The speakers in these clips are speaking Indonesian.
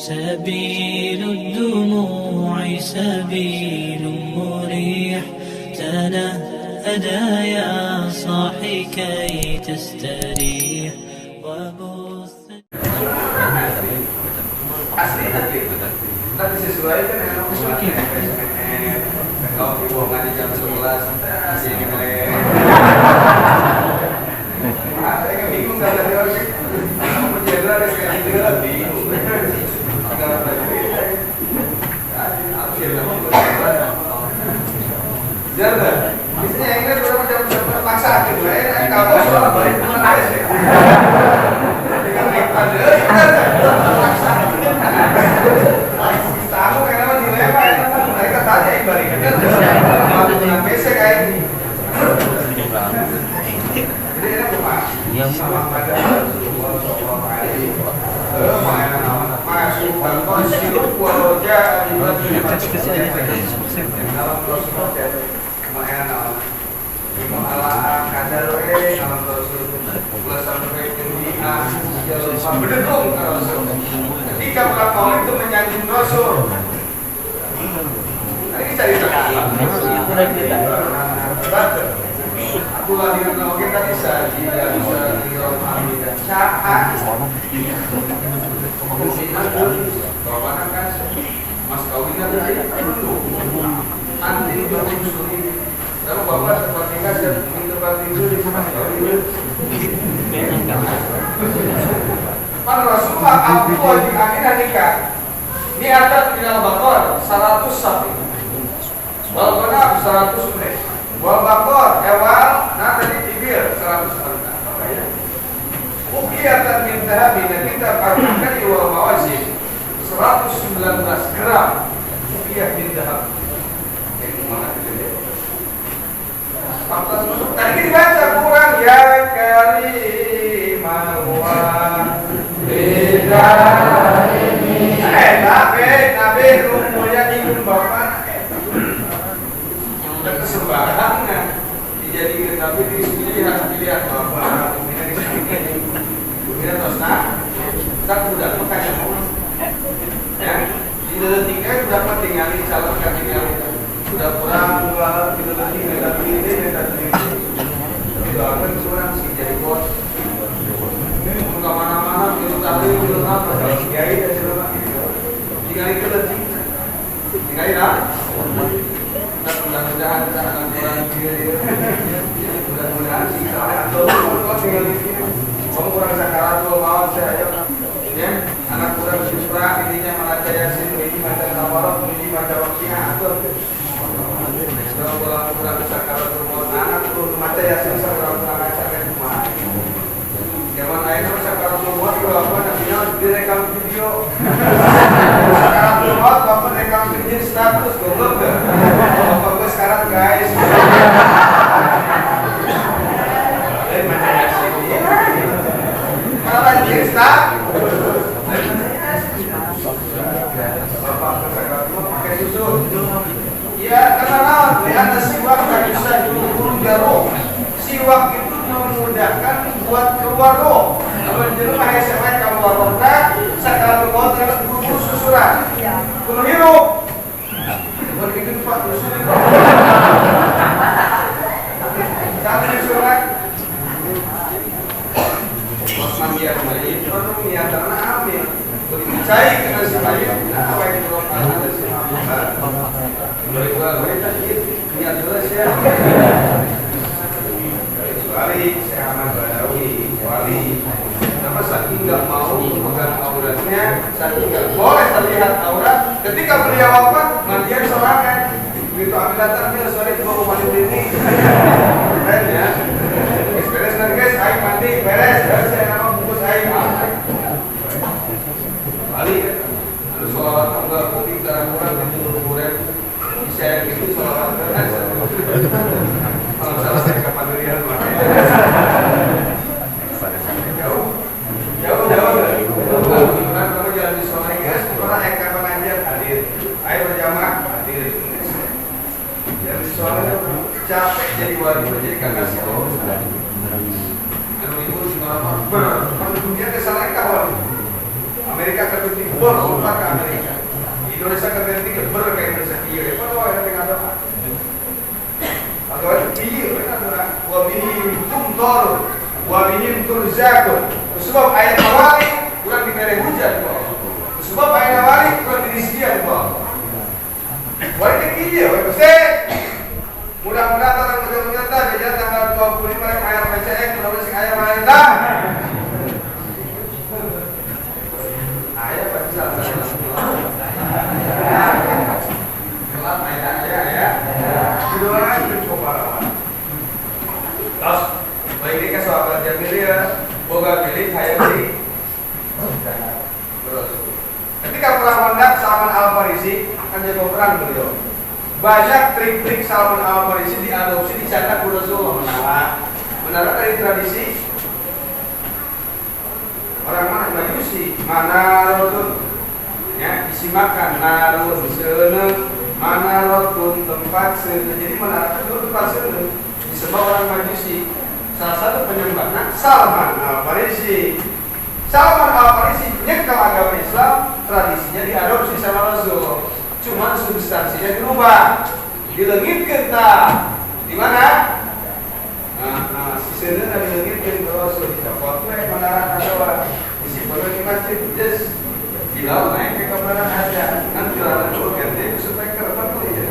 سبيل الدموع سبيل مريح تنهدى يا صاحي كي تستريح وبث asli tapi sesuaikan dengan usulnya. Kalau dibuangkan di jam 11 asli ada yang bingung kalau tadi orang kamu jenderal ada sekali juga bingung. Kalau tadi jenderal biasanya yang ini sudah macam terpaksa gitu ya. Kalau soal balik kemana sih? Dengan nikmat terpaksa. Tahu kenapa dilema itu mereka tanya balik kan dengan PC kayak ini. Jadi enak Pak. Yang sama pada Rasulullah alaihi wasallam masuk kantor sirup wajah dalam Rasulullah mana Imam Allah kadar dalam Rasulullah sampai dunia jalur berdekung Rasulullah. Ketika para kaum itu menyanjung Rasul. Ini cerita. Aku lagi ngomongin tadi saja bisa dirahmati dan saat. Kemudian kawan kan mas kawinan tadi anti bermusuh. Kalau bapak seperti kasar tempat itu di mas kawin. Para Rasulullah Abu Wajib Aminah nikah ini ada di dalam bakor 100 sapi wal benar 100 unit wal bakor ewal nanti di tibir 100 unit ukiyatan min dahabi dan kita pakaikan di wal mawazin 119 gram ukiyah min dahab tadi dibaca kurang ya karimah nabi umurnya ikut bapak dan kesembarangan dijadikan nabi dilihat bapak kemudian terus tak udah makanya ya di dalam tiga dapat tinggalin calon kan tinggalin sudah kurang dua kilo lagi minta didoakan kurang sih jadi bos kemana-mana itu tadi itu apa kiai dan segala tinggal itu lagi tinggal lah mudah-mudahan akan kurang mudah-mudahan sih atau tinggal di sini kamu kurang sakarat mau saya ya anak kurang syukur ininya membaca yasin ini macam tawarok ini macam wakiah atau kalau kurang sakarat mau anak kurang baca yasin kurang baca rumah zaman lain sekarang buat apa namanya direkam video sekarang buat apa direkam video status goblok dah apa gue sekarang guys mana ya sih kalau lagi insta bapak sekarang pakai susu ya karena lihat siwak tak bisa diurut jarum siwak itu memudahkan buat keluar roh. Kalau di rumah SMA keluar roh sekarang mau terus buru susuran. Kalau hidup, buat bikin 4 susuran. Jangan susuran. Osman dia kembali. Perlu niat karena ambil. Percaya kena sekali. Apa yang belum ada sih? Mulai gua tadi niat terus ya. Kecuali saya Ahmad Badawi, wali kenapa saking nggak mau memegang auratnya, saking nggak boleh terlihat aurat ketika beliau wafat, mandian sorangan begitu ambil datang, dia sore coba mau mandi ini keren ya beres nanti guys, air mandi, beres saya nama bungkus air wali kan lalu sholawat enggak penting kurang itu kurang bisa yang itu sholawat kan kalau salah saya kapan dirian jauh kamu jalan di sore guys orang yang kapan ngajar hadir ayo berjamaah hadir jalan di sore capek jadi wali jadi kakak sih anu ibu dunia kesalahan kawan. Amerika terbentuk berubah ke Amerika. Indonesia terbentuk berubah ke Indonesia. Iya, kalau ada dengan apa? Atau ada pilih, ada wabihim tumtor, wabihim turzakun. Sebab ayat awali kurang diberi hujan, sebab ayat awali kurang dirisian, wajib iya, wajib mudah-mudahan orang menyerta kejadian tanggal 25 ayat PCX, mudah-mudahan ayat ayat ayat pasti salah kelam ayat ya didoakan cukup parah. Terus baik ini sahabat Jamil ya boga milik hayang di ketika perang Khandaq Salman Al-Farisi akan jago perang beliau. Banyak trik-trik Salman Al-Farisi diadopsi dicatat Rasulullah. Menara dari tradisi orang mana Majusi, mana rotun, ya disimakkan narun seuneu, mana rotun tempat seuneu. Jadi menara itu tempat seuneu disebut orang Majusi. Salah satu penyembahnya Salman Al-Farisi. Salman Al-Farisi nyekel agama Islam, tradisinya diadopsi sama Rasul. Cuma substansinya dirubah, dilengitkan tak? Di mana? Nah, si seuneu dilengitkan ke Rasul. Dicopot we menara ada disimpan di masjid, just bilau naik ke kamar aja. Nanti jualan dulu ganti supaya kerban ya.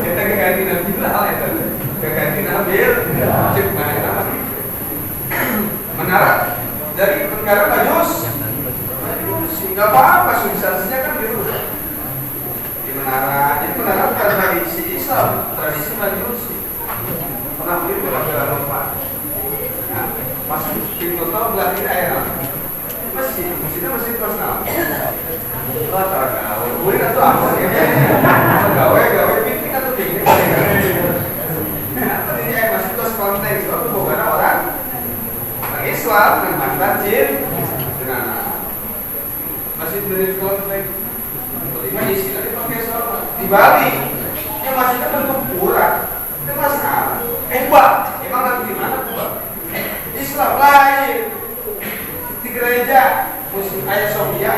Kita ganti nanti bilau itu. Ganti ambil cek mana menara dari negara Majus nggak apa-apa substansinya kan dirubah di menara. Jadi menara bukan tradisi Islam, tradisi Majusi. Pernah beli beberapa lupa masuk pintu tol belah kiri air mesinnya mesin personal gawe boleh atau apa gawe piknik atau piknik atau ini air masuk terus konteks itu bukan orang Islam dengan mantan jin dengan masih beri konteks kelima isi tadi pakai sholat di Bali yang masihnya bentuk pura itu masalah mbak emang nanti gimana mbak Islam lain di gereja musim ayah Sofia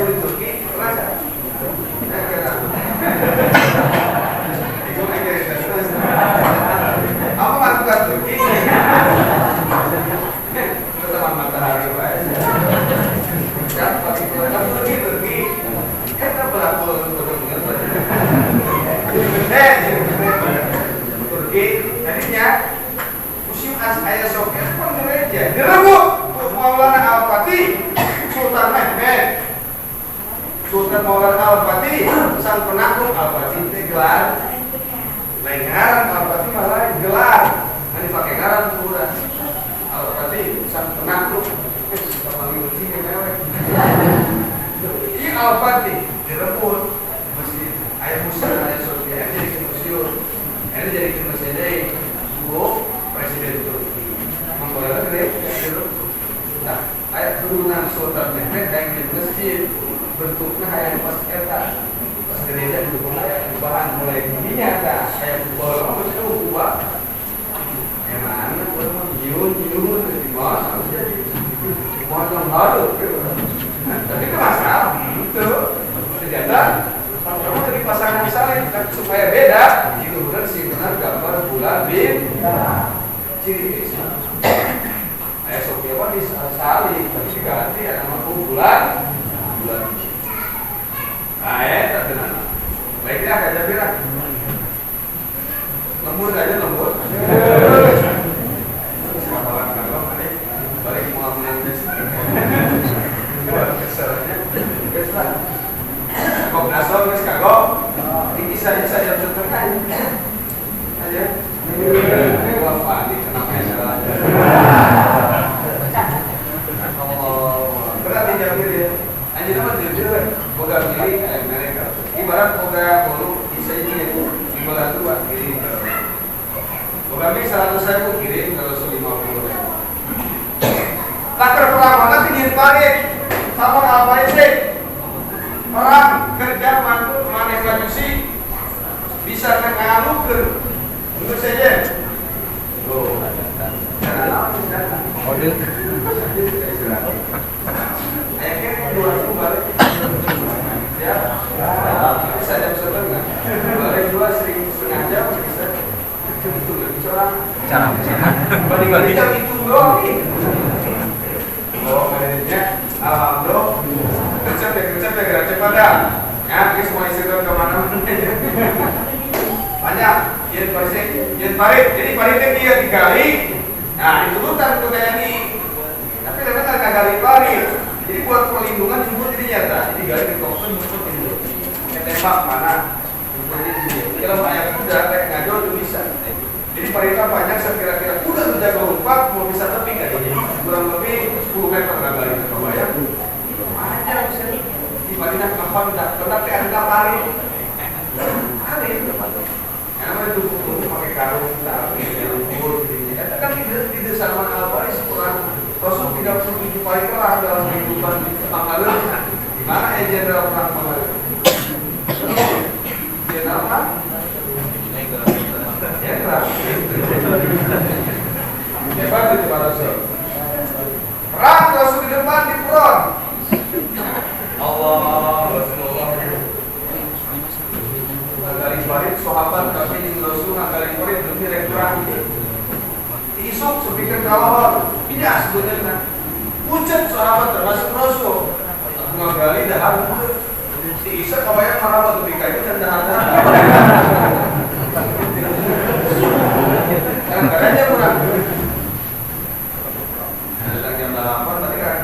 di Turki pernah saja itu apa mantap Turki teman matahari siapa di Turki kita berlaku Turki tadinya musim ayah Sofia pun gereja direbut Maulana Al-Fatih Sultan Mehmed Sultan Maulana Al-Fatih sang penakluk Al-Fatih itu gelar lain ngaran Al-Fatih malah gelar ini pakai ngaran kurang Al-Fatih sang penakluk panggil ujinya mewek ini Al-Fatih direbut masjid ayah musim ayah Sofia ini jadi ke museum ini jadi ke museum Presiden Turki membolehkan gereja. Nah, ayat turunan Sultan Mehmed yang di masjid bentuknya kayak pas eta pas gereja didukung ayat perubahan mulai dinyata ayat perubahan apa itu ubah yang mana nyun di mana jadi mau baru tapi itu masalah itu ternyata kamu dari pasangan misalnya supaya beda itu benar sih benar gambar bulan ciri ayah Sofia kan disali tapi diganti ada nama bulan ayat tak benar baiknya agak jadi lah lembut aja lembut kawan kalau balik mau menangis kesalnya kesal kok nasol kes kagok ini saya yang terkait aja apa nih kenapa salah berarti jauh dia anjir apa dia boga kiri mereka ibarat boga bolu bisa ini itu ibarat dua kiri boga ini 100.000 kiri kalau 150.000 lakar perlawanan tinggi balik sama apa sih orang kerja mantu maneh majusi bisa mengalukan menurut saja Order. Ayahnya dua ribu balik. Ya, bisa jam setengah. Balik dua sering setengah jam bisa. Itu lebih seorang. Balik jam itu doang. Oh, manajernya, alhamdulillah. Kerja gerak cepat dah. Ya, kita semua isi kemana-mana. Banyak, yen parit. Jadi paritnya dia digali. Nah, itu hutan untuk TNI. Tapi mereka nggak gali parit. Jadi buat perlindungan jemput jadi nyata. Jadi gali di kokon jemput itu. Tembak mana? Jemput ini. Kalau ayam kuda kayak ngajol itu bisa. Jadi paritnya banyak. Kira-kira udah menjaga rumpak mau bisa tepi nggak? Kurang lebih 10 meter nggak gali. Kebayang? Banyak bisa. Di Madinah kapan dah? Tapi ada parit. Parit. Karena itu pakai karung, lumpur, gitu. Kan di desa Al-Faris kurang Rasul 37 kali perang dalam kehidupan Mangalur. Di mana jenderal perang Mangalur? Jenderal apa? Jenderal. Hebat itu Pak Rasul. Perang Rasul di depan di front. Allah, Rasulullah. Ngali parit sahabat kami di Rasul ngali parit lebih rekurang. Isuk sepikir kalahor. Tidak sebenarnya. Pucat sahabat termasuk Rasul. Ngali dahar. Si Isa kebayang marah waktu bikanya dan dahar. Dan karena kurang. Ada jam 8 tadi kan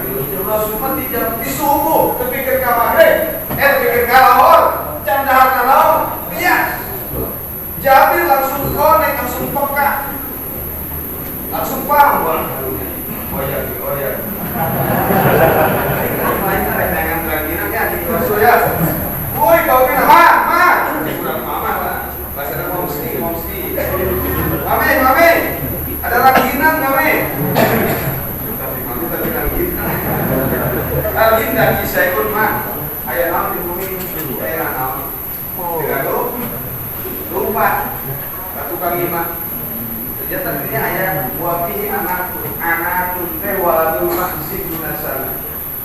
Rasul mah di subuh terpikir kamar. Terpikir kalahor. Jam dahar kalahor. Iya, Jabir langsung connect, langsung peka, langsung paham bang. Oh ya. Main ada tangan lagi nanti di kursus ya. Woi kau kena ma, kurang mama lah. Bahasa nama mesti. Mame, ada ranginan mame. Tapi mame tadi ranginan. Ranginan kisah ikut mah. Ayah nam di bumi, ayah nam. Tegado, lupa, tukang lima. Ternyata ini ayat wafi anak teh waladul masjid dunasana.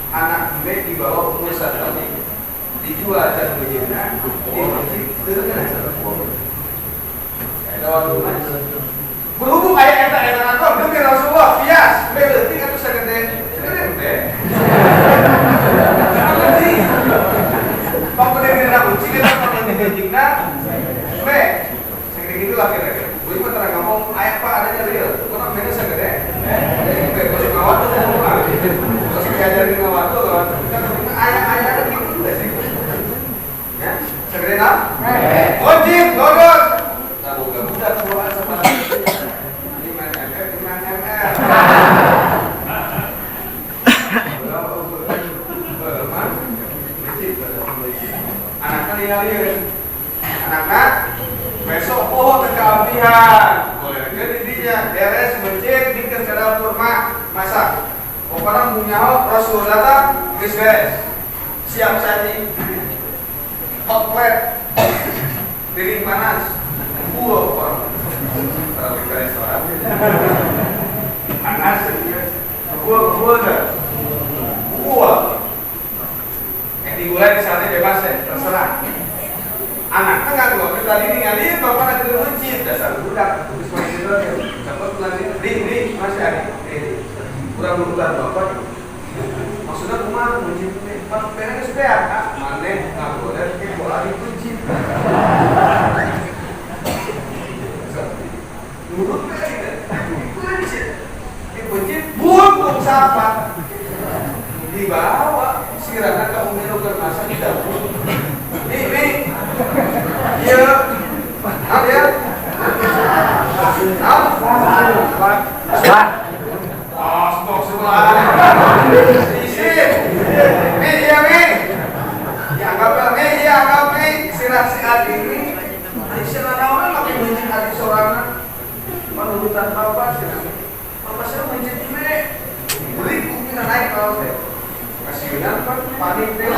Anak gue di bawah umur 1 tahun. Dijual dan bejana di masjid dengan ada waktu mas. Berhubung ayat atau demi Rasulullah, bias, berarti kan bisa gede. Pak pendiri rabu, kita jingna, segede gitu lah kira-kira. Gue cuma terang ngomong, ayat pak adanya real. Gue nak beda segede. Gue kasih ngawat tuh ngomong lah. Kasih diajarin ngawat tuh, ayat-ayat gitu udah sih. Ya, segede nak? Wajib, logos. Nah, buka keluar sama 5 ml. Anaknya lihat anaknya besok pohon kekampihan boleh jadi dia beres masjid bikin ke dapur masak orang punya Rasul datang beres siap saji hot plate piring panas buah orang taruh ke restoran panas buah dimulai misalnya bebas ya, terserah. Anaknya nggak gua kita ini ngali bapak nak ke masjid dasar budak tulis masjid itu cepet lagi di masih ada kurang berulang bapak maksudnya rumah masjid ini pengen sepeak mana nggak boleh ke bola di masjid menurut mereka di masjid buang sampah dibawa sirana kamu minum ke masa di dapur ini iya ya Isin iya dianggap sirah si adi ini sirah naon pakai mencit adi sorangan menurutan bapak saya mencit ini beri mungkin naik kalau kasih kan panik deh